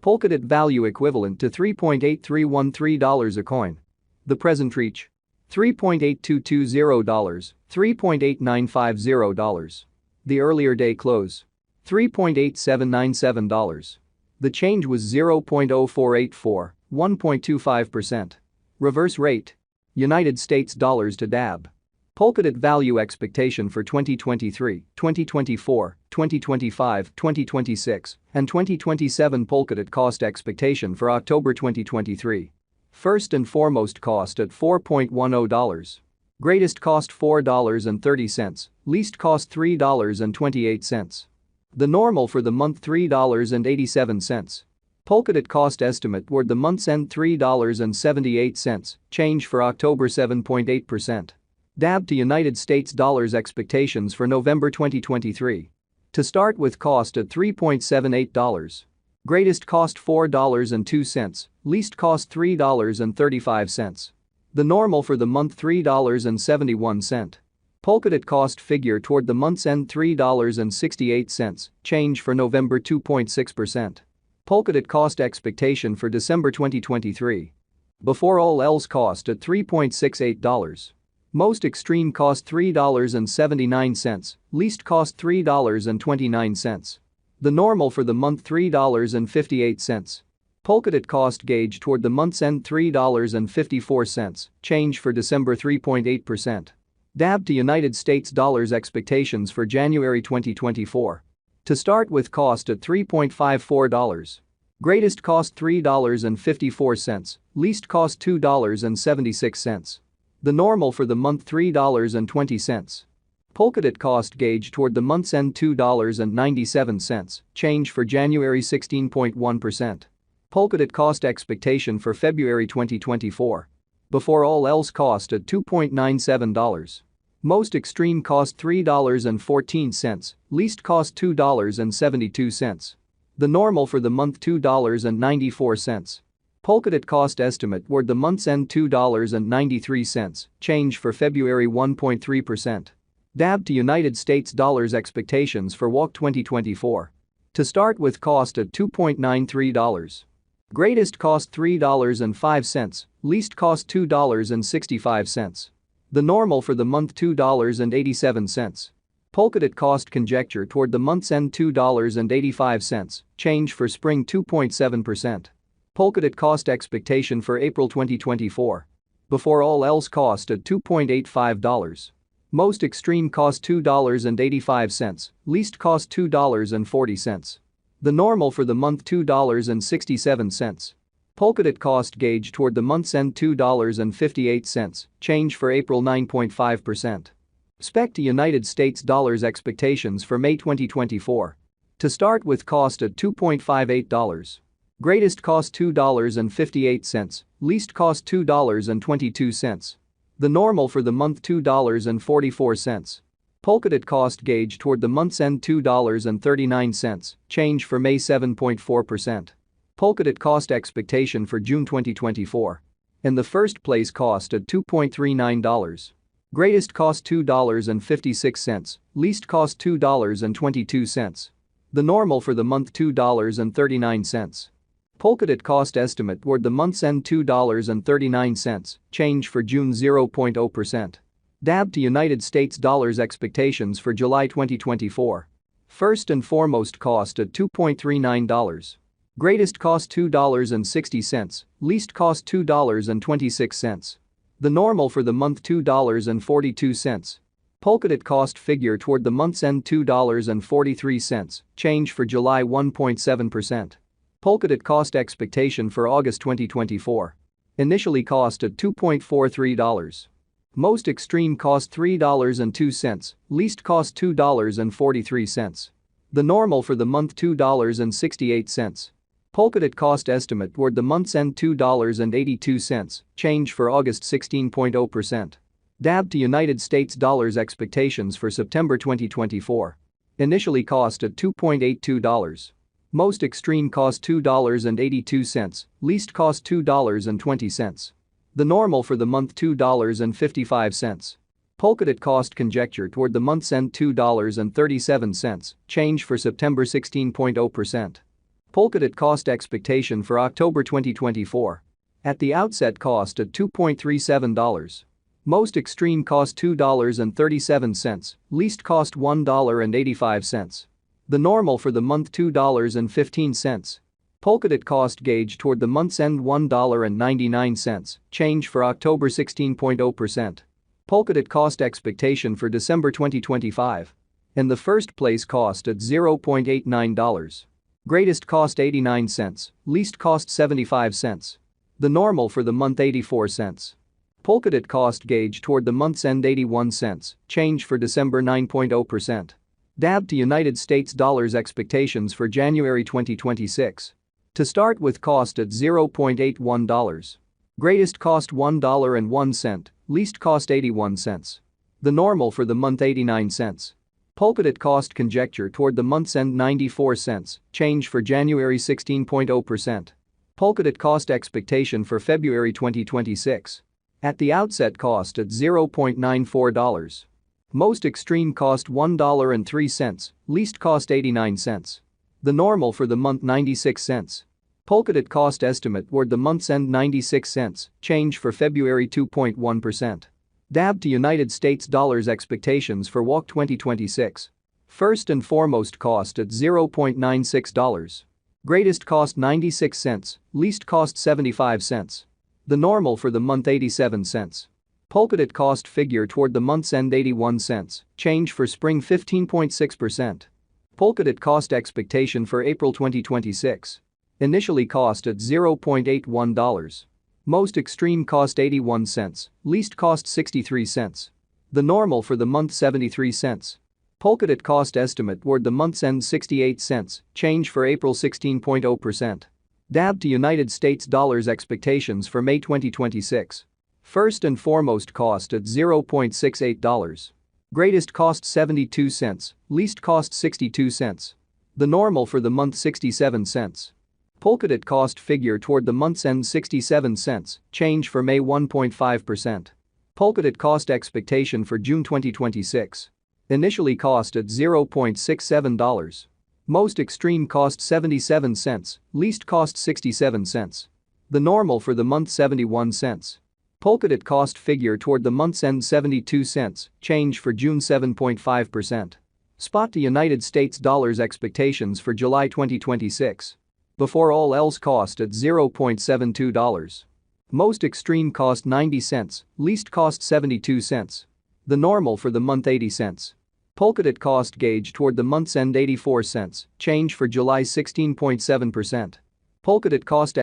Polkadot value equivalent to $3.8313 a coin. The present reach: $3.8220, $3.8950. The earlier day close: $3.8797. The change was 0.0484, 1.25%. Reverse rate: United States dollars to DAB. Polkadot value expectation for 2023, 2024, 2025, 2026, and 2027. Polkadot cost expectation for October 2023. First and foremost, cost at $4.10. Greatest cost $4.30, least cost $3.28. The normal for the month $3.87. Polkadot cost estimate toward the month's end $3.78, change for October 7.8%. DAB to United States dollars expectations for November 2023. To start with, cost at $3.78. Greatest cost $4.02, least cost $3.35. The normal for the month $3.71. Polkadot cost figure toward the month's end $3.68, change for November 2.6%. Polkadot cost expectation for December 2023. Before all else, cost at $3.68. Most extreme cost $3.79, least cost $3.29. The normal for the month $3.58. Polkadot cost gauge toward the month's end $3.54, change for December 3.8%. DAB to United States dollars expectations for January 2024. To start with, cost at $3.54. Greatest cost $3.54, least cost $2.76. The normal for the month $3.20. Polkadot cost gauge toward the month's end $2.97, change for January 16.1%. Polkadot cost expectation for February 2024. Before all else, cost at $2.97. Most extreme cost $3.14, least cost $2.72. The normal for the month $2.94. Polkadot cost estimate toward the month's end $2.93, change for February 1.3%. DAB to United States dollars expectations for WAC 2024. To start with, cost at $2.93. Greatest cost $3.05, least cost $2.65. The normal for the month $2.87. Polkadot cost conjecture toward the month's end $2.85, change for spring 2.7%. Polkadot cost expectation for April 2024. Before all else, cost at $2.85. Most extreme cost $2.85, least cost $2.40. The normal for the month $2.67. Polkadot cost gauge toward the month's end $2.58, change for April 9.5%. Spec to United States dollars expectations for May 2024. To start with, cost at $2.58. Greatest cost $2.58, least cost $2.22. The normal for the month $2.44. Polkadot cost gauge toward the month's end $2.39, change for May 7.4%. Polkadot cost expectation for June 2024. In the first place, cost at $2.39. Greatest cost $2.56, least cost $2.22. The normal for the month $2.39. Polkadot cost estimate toward the month's end $2.39, change for June 0.0%. DAB to United States dollars expectations for July 2024. First and foremost, cost at $2.39. Greatest cost $2.60, least cost $2.26. The normal for the month $2.42. Polkadot cost figure toward the month's end $2.43, change for July 1.7%. Polkadot cost expectation for August 2024. Initially cost at $2.43. Most extreme cost $3.02, least cost $2.43. The normal for the month $2.68. Polkadot cost estimate toward the month's end $2.82, change for August 16.0%. DAB to United States dollars expectations for September 2024. Initially cost at $2.82. Most extreme cost $2.82, least cost $2.20. The normal for the month $2.55. Polkadot cost conjecture toward the month's end $2.37, change for September 16.0%. Polkadot cost expectation for October 2024. At the outset cost at $2.37. Most extreme cost $2.37, least cost $1.85. The normal for the month $2.15. Polkadot cost gauge toward the month's end $1.99, change for October 16.0%. Polkadot cost expectation for December 2025. In the first place cost at $0.89. Greatest cost 89 cents, least cost 75 cents. The normal for the month 84 cents. Polkadot cost gauge toward the month's end 81 cents, change for December 9.0%. DAB to United States dollars expectations for January 2026. To start with cost at $0.81. Greatest cost $1.01, least cost 81 cents. The normal for the month 89 cents. Polkadot cost conjecture toward the month's end 94 cents, change for January 16.0%. Polkadot cost expectation for February 2026. At the outset cost at $0.94. Most extreme cost $1.03, least cost 89 cents. The normal for the month 96 cents. Polkadot cost estimate toward the month's end 96 cents, change for February 2.1%. DAB to United States dollars expectations for WOC 2026. First and foremost cost at $0.96. Greatest cost 96 cents, least cost 75 cents. The normal for the month 87 cents. Polkadot cost figure toward the month's end 81 cents, change for spring 15.6%. Polkadot cost expectation for April 2026. Initially cost at $0.81. Most extreme cost 81 cents, least cost 63 cents. The normal for the month 73 cents. Polkadot cost estimate toward the month's end 68 cents, change for April 16.0%. DAB to United States dollars expectations for May 2026. First and foremost cost at $0.68. Greatest cost 72 cents, least cost 62 cents. The normal for the month 67 cents. Polkadot cost figure toward the month's end 67 cents, change for May 1.5%. Polkadot cost expectation for June 2026. Initially cost at $0.67. Most extreme cost 77 cents, least cost 67 cents. The normal for the month 71 cents. Polkadot cost figure toward the month's end 72 cents, change for June 7.5%. Spot to United States dollars expectations for July 2026. Before all else cost at $0.72. Most extreme cost 90 cents, least cost 72 cents. The normal for the month 80 cents. Polkadot cost gauge toward the month's end 84 cents, change for July 16.7%. Polkadot cost